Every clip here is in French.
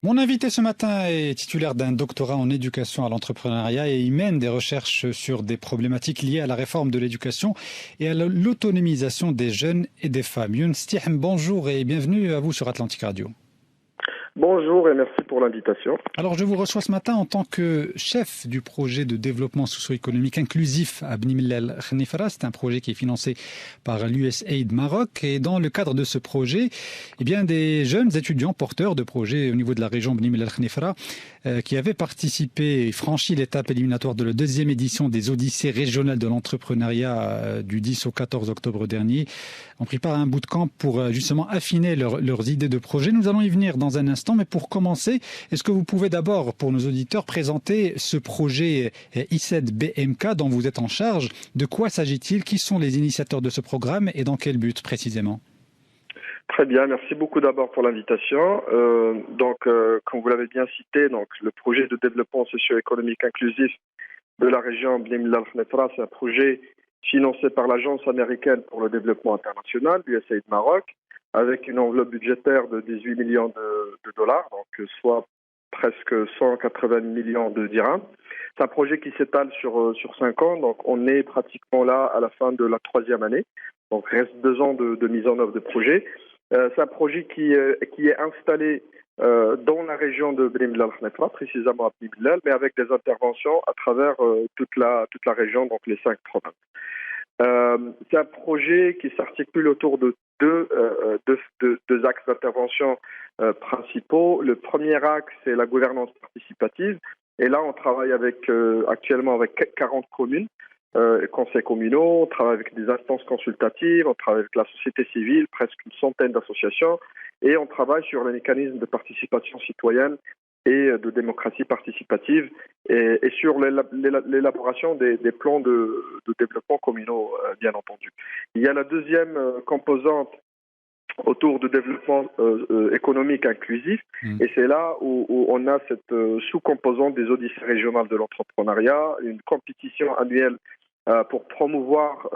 Mon invité ce matin est titulaire d'un doctorat en éducation à l'entrepreneuriat et il mène des recherches sur des problématiques liées à la réforme de l'éducation et à l'autonomisation des jeunes et des femmes. Youn Stihem, bonjour et bienvenue à vous sur Atlantic Radio. Bonjour et merci pour l'invitation. Alors, je vous reçois ce matin en tant que chef du projet de développement socio-économique inclusif à Bni Mellal Khnifra. C'est un projet qui est financé par l'USAID Maroc. Et dans le cadre de ce projet, eh bien, des jeunes étudiants porteurs de projets au niveau de la région Bni Mellal Khnifra qui avaient participé et franchi l'étape éliminatoire de la deuxième édition des Odyssées régionales de l'entrepreneuriat du 10 au 14 octobre dernier, ont pris part à un bootcamp pour justement affiner leurs idées de projet. Nous allons y venir dans un instant, mais pour commencer, est-ce que vous pouvez d'abord, pour nos auditeurs, présenter ce projet ICED BMK dont vous êtes en charge? De quoi s'agit-il? Qui sont les initiateurs de ce programme et dans quel but précisément? Très bien, merci beaucoup d'abord pour l'invitation. Comme vous l'avez bien cité, donc le projet de développement socio-économique inclusif de la région Bni Mellal Khnifra, c'est un projet financé par l'Agence américaine pour le développement international, l'USAID Maroc, avec une enveloppe budgétaire de 18 millions de dollars, donc soit presque 180 millions de dirhams. C'est un projet qui s'étale sur 5 ans, donc on est pratiquement là à la fin de la 3e année. Donc il reste 2 ans de mise en œuvre de projet. C'est un projet qui est installé dans la région de Bni Mellal Khnifra, précisément à Bni Mellal, mais avec des interventions à travers toute la région, donc les 5 provinces. C'est un projet qui s'articule autour de deux axes d'intervention principaux. Le premier axe, c'est la gouvernance participative. Et là, on travaille actuellement avec 40 communes, conseils communaux, on travaille avec des instances consultatives, on travaille avec la société civile, presque une centaine d'associations, et on travaille sur les mécanismes de participation citoyenne et de démocratie participative et sur l'élaboration des plans de développement communaux, bien entendu. Il y a la deuxième composante autour du développement économique inclusif, et c'est là où on a cette sous-composante des Odyssées régionales de l'entrepreneuriat, une compétition annuelle pour promouvoir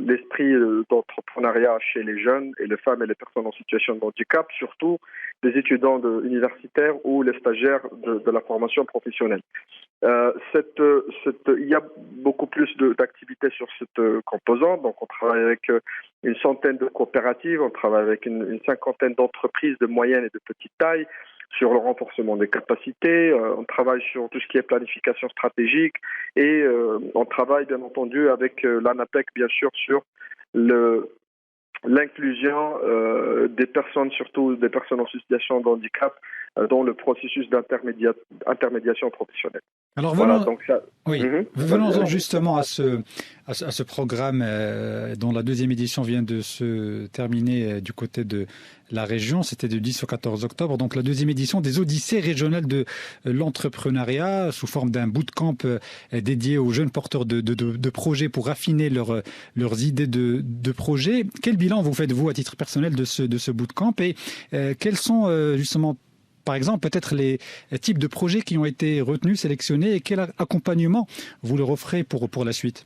l'esprit d'entrepreneuriat chez les jeunes et les femmes et les personnes en situation de handicap, surtout des étudiants universitaires ou les stagiaires de la formation professionnelle. Il y a beaucoup plus d'activités sur cette composante. Donc, on travaille avec une centaine de coopératives, on travaille avec une cinquantaine d'entreprises de moyenne et de petite taille sur le renforcement des capacités, on travaille sur tout ce qui est planification stratégique et on travaille bien entendu avec l'ANAPEC bien sûr sur l'inclusion des personnes, surtout des personnes en situation de handicap, dans le processus d'intermédiation professionnelle. Alors Voilà, venons, donc ça. oui, venons-en justement à ce programme dont la deuxième édition vient de se terminer du côté de la région. C'était du 10 au 14 octobre. Donc la deuxième édition des Odyssées régionales de l'entrepreneuriat sous forme d'un bootcamp dédié aux jeunes porteurs de projets pour affiner leurs idées de projets. Quel bilan vous faites-vous à titre personnel de ce bootcamp et quels sont justement par exemple, peut-être les types de projets qui ont été retenus, sélectionnés et quel accompagnement vous leur offrez pour la suite?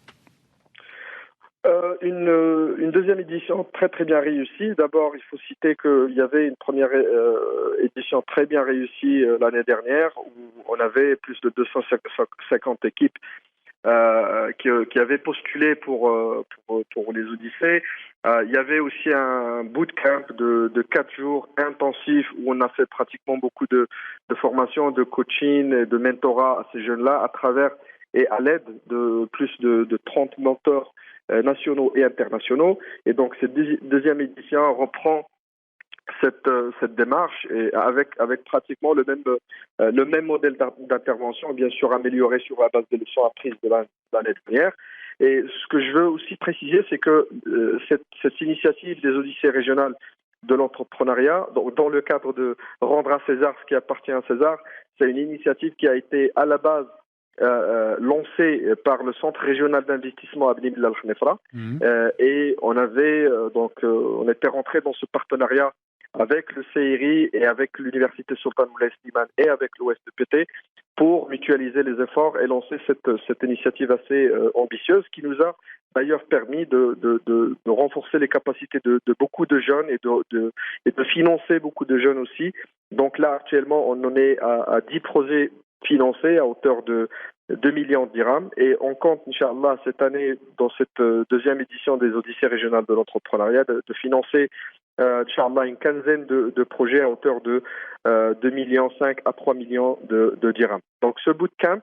Une deuxième édition très très bien réussie. D'abord, il faut citer qu'il y avait une première édition très bien réussie l'année dernière où on avait plus de 250 équipes qui avaient postulé pour les Odyssées. Il y avait aussi un bootcamp de 4 jours intensifs où on a fait pratiquement beaucoup de formation, de coaching et de mentorat à ces jeunes-là à travers et à l'aide de plus de 30 mentors nationaux et internationaux. Et donc cette deuxième édition reprend cette démarche et avec pratiquement le même modèle d'intervention, bien sûr amélioré sur la base des leçons apprises de l'année dernière. Et ce que je veux aussi préciser, c'est que cette initiative des Odyssées régionales de l'entrepreneuriat, dans le cadre de rendre à César ce qui appartient à César, c'est une initiative qui a été à la base lancée par le Centre régional d'investissement à Bni Mellal Khnifra, et on était rentré dans ce partenariat avec le CRI et avec l'Université Sultan Moulay Slimane et avec l'OSPT pour mutualiser les efforts et lancer cette initiative assez ambitieuse qui nous a d'ailleurs permis de renforcer les capacités de beaucoup de jeunes et de financer beaucoup de jeunes aussi. Donc là, actuellement, on en est à 10 projets financés à hauteur de 2 millions de dirhams et on compte, Inch'Allah, cette année, dans cette deuxième édition des Odyssées régionales de l'entrepreneuriat, de financer, Inch'Allah, une quinzaine de projets à hauteur de 2,5 millions à 3 millions de dirhams. Donc ce bootcamp,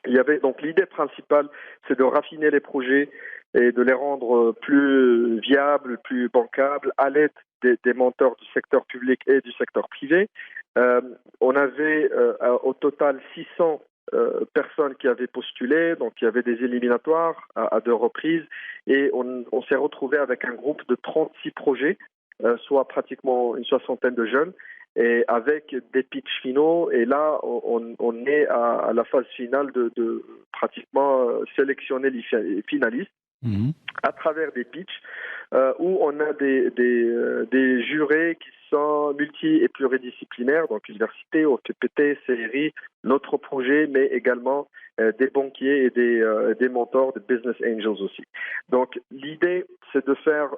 il y avait donc l'idée principale, c'est de raffiner les projets et de les rendre plus viables, plus bancables, à l'aide des mentors du secteur public et du secteur privé. On avait au total 600 personnes qui avaient postulé, donc il y avait des éliminatoires à 2 reprises, et on s'est retrouvé avec un groupe de 36 projets, soit pratiquement une soixantaine de jeunes, et avec des pitchs finaux. Et là, on est à la phase finale de pratiquement sélectionner les finalistes à travers des pitchs où on a des jurés qui sont multi- et pluridisciplinaires, donc université, OPPT, CRI, notre projet, mais également des banquiers et des mentors, des business angels aussi. Donc l'idée, c'est de faire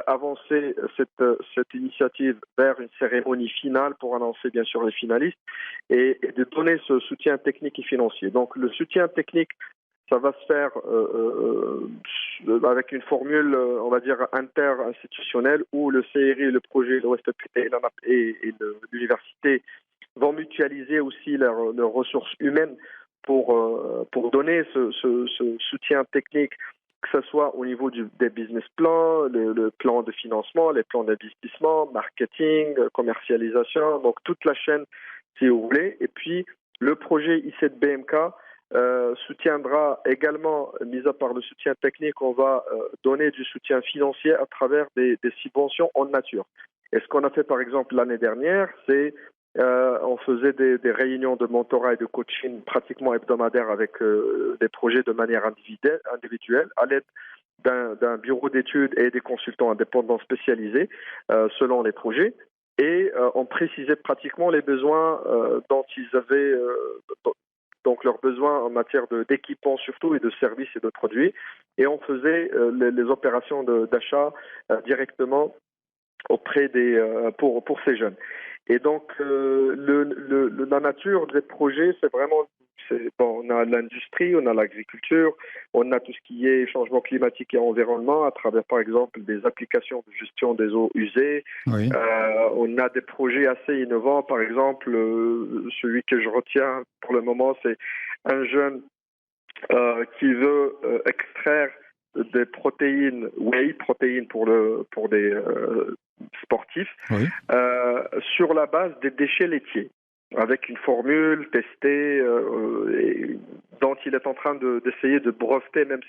avancer cette initiative vers une cérémonie finale pour annoncer bien sûr les finalistes et de donner ce soutien technique et financier. Donc le soutien technique, ça va se faire avec une formule, on va dire, inter-institutionnelle où le CRI, le projet, l'OSPPT et l'université vont mutualiser aussi leurs ressources humaines pour donner ce soutien technique, que ce soit au niveau des business plans, le plan de financement, les plans d'investissement, marketing, commercialisation, donc toute la chaîne, si vous voulez. Et puis, le projet I7BMK soutiendra également, mis à part le soutien technique, on va donner du soutien financier à travers des subventions en nature. Et ce qu'on a fait par exemple l'année dernière, c'est on faisait des réunions de mentorat et de coaching pratiquement hebdomadaires avec des projets de manière individuelle à l'aide d'un bureau d'études et des consultants indépendants spécialisés selon les projets. Et on précisait pratiquement les besoins dont ils avaient donc leurs besoins en matière d'équipement surtout et de services et de produits. Et on faisait les opérations d'achat directement auprès pour ces jeunes. Et donc la nature des projets, c'est vraiment on a l'industrie, on a l'agriculture, on a tout ce qui est changement climatique et environnement à travers par exemple des applications de gestion des eaux usées. Oui. On a des projets assez innovants, par exemple celui que je retiens pour le moment, c'est un jeune qui veut extraire des protéines whey, protéines pour des sportifs, oui. Sur la base des déchets laitiers, avec une formule testée dont il est en train d'essayer de breveter même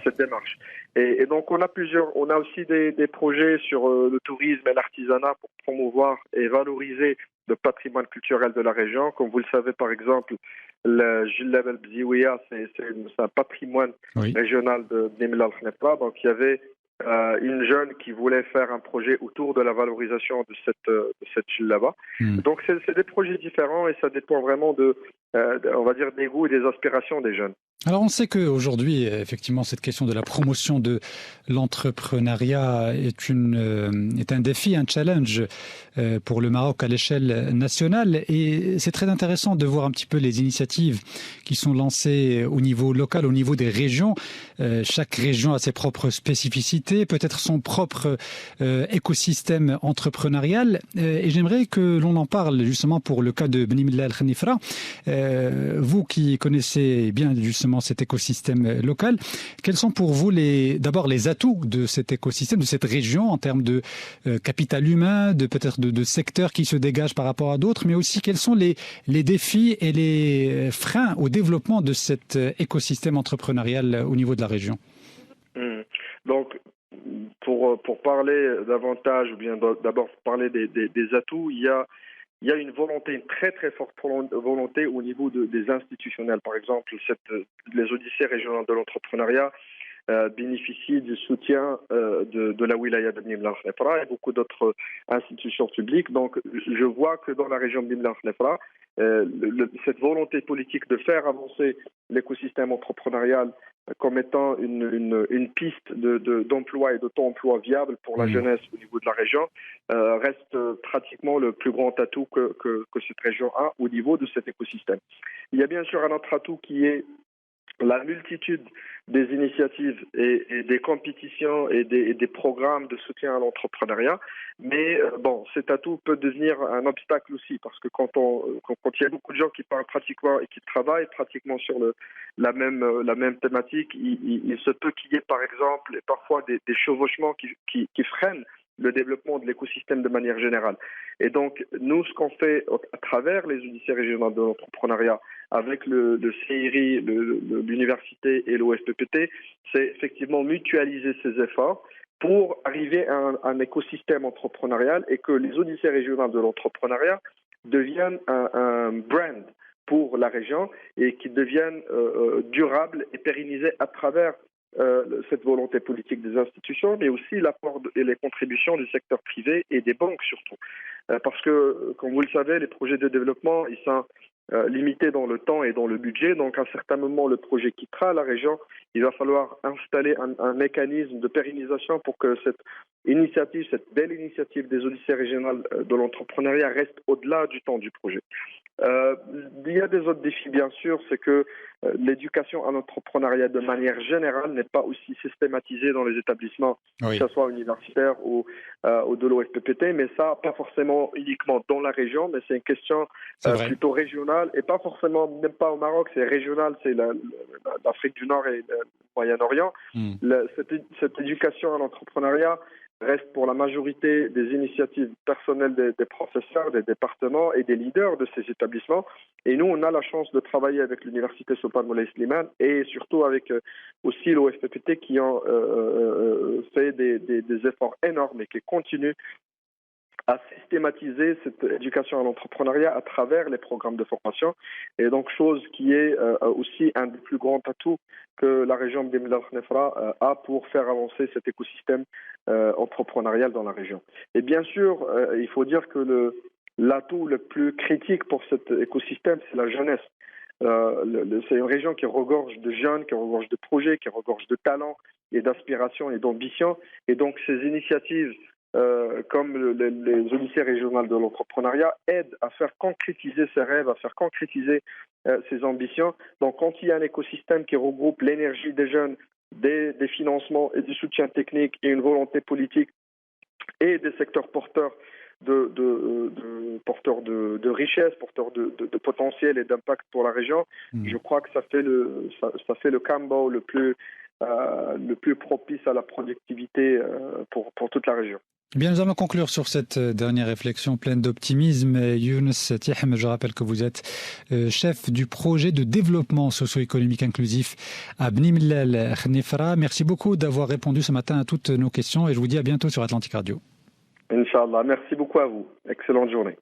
cette démarche. Et donc on a aussi des projets sur le tourisme et l'artisanat pour promouvoir et valoriser le patrimoine culturel de la région. Comme vous le savez, par exemple, le Jilab el-Bziouia, c'est un patrimoine régional de Bni Mellal Khnefra. Donc il y avait une jeune qui voulait faire un projet autour de la valorisation de cette Jilaba. Donc c'est des projets différents et ça dépend vraiment on va dire, des goûts et des aspirations des jeunes. Alors on sait qu'aujourd'hui, effectivement, cette question de la promotion de l'entrepreneuriat est un défi, un challenge pour le Maroc à l'échelle nationale. Et c'est très intéressant de voir un petit peu les initiatives qui sont lancées au niveau local, au niveau des régions. Chaque région a ses propres spécificités, peut-être son propre écosystème entrepreneurial. Et j'aimerais que l'on en parle justement pour le cas de Bni Mellal Khnefra. Vous qui connaissez bien justement cet écosystème local, quels sont pour vous d'abord les atouts de cet écosystème, de cette région en termes de capital humain, peut-être de secteurs qui se dégagent par rapport à d'autres, mais aussi quels sont les défis et les freins au développement de cet écosystème entrepreneurial au niveau de la région? Donc, pour parler davantage, ou bien d'abord parler des atouts, il y a une volonté, une très très forte volonté au niveau des institutionnels. Par exemple, les Odyssées régionales de l'entrepreneuriat, bénéficient du soutien de la wilaya de Bni Mellal Khnefra et beaucoup d'autres institutions publiques. Donc, je vois que dans la région de Bni Mellal Khnefra, cette volonté politique de faire avancer l'écosystème entrepreneurial comme étant une piste d'emploi et d'auto-emploi viable pour la jeunesse au niveau de la région reste pratiquement le plus grand atout que cette région a au niveau de cet écosystème. Il y a bien sûr un autre atout qui est la multitude des initiatives et des compétitions et des programmes de soutien à l'entrepreneuriat. Mais cet atout peut devenir un obstacle aussi, parce que quand il y a beaucoup de gens qui parlent pratiquement et qui travaillent pratiquement sur la même thématique, il se peut qu'il y ait par exemple parfois des chevauchements qui freinent le développement de l'écosystème de manière générale. Et donc, nous, ce qu'on fait à travers les unités régionales de l'entrepreneuriat, avec le CIRI, l'université et l'OFPPT, c'est effectivement mutualiser ces efforts pour arriver à un écosystème entrepreneurial et que les unités régionales de l'entrepreneuriat deviennent un brand pour la région et qui deviennent durables et pérennisés à travers cette volonté politique des institutions, mais aussi l'apport et les contributions du secteur privé et des banques surtout. Parce que, comme vous le savez, les projets de développement, ils sont limités dans le temps et dans le budget. Donc, à un certain moment, le projet quittera la région. Il va falloir installer un mécanisme de pérennisation pour que cette belle initiative des unités régionales de l'entrepreneuriat reste au-delà du temps du projet. Il y a des autres défis, bien sûr, c'est que l'éducation à l'entrepreneuriat de manière générale n'est pas aussi systématisée dans les établissements, que ce soit universitaires ou de l'OFPPT, mais ça, pas forcément uniquement dans la région, mais c'est une question plutôt régionale, et pas forcément, même pas au Maroc, c'est régional, c'est l'Afrique du Nord et le Moyen-Orient. Cette éducation à l'entrepreneuriat reste pour la majorité des initiatives personnelles des professeurs, des départements et des leaders de ces établissements. Et nous, on a la chance de travailler avec l'université Sultan Moulay Slimane et surtout avec aussi l'OFPPT qui ont fait des efforts énormes et qui continuent à systématiser cette éducation à l'entrepreneuriat à travers les programmes de formation. Et donc, chose qui est aussi un des plus grands atouts que la région de Bni Mellal Khnefra a pour faire avancer cet écosystème entrepreneurial dans la région. Et bien sûr, il faut dire que l'atout le plus critique pour cet écosystème, c'est la jeunesse. C'est une région qui regorge de jeunes, qui regorge de projets, qui regorge de talents et d'aspirations et d'ambitions. Et donc, ces initiatives comme les unités régionales de l'entrepreneuriat aident à faire concrétiser ses rêves, à faire concrétiser ses ambitions. Donc, quand il y a un écosystème qui regroupe l'énergie des jeunes, des financements et du soutien technique et une volonté politique et des secteurs porteurs porteurs de richesse, porteurs de potentiel et d'impact pour la région, je crois que ça fait le combo le plus propice à la productivité pour toute la région. Bien, nous allons conclure sur cette dernière réflexion pleine d'optimisme. Younes Tihem, je rappelle que vous êtes chef du projet de développement socio-économique inclusif à Bni Mellal Khnefra. Merci beaucoup d'avoir répondu ce matin à toutes nos questions et je vous dis à bientôt sur Atlantic Radio. Inch'Allah. Merci beaucoup à vous. Excellente journée.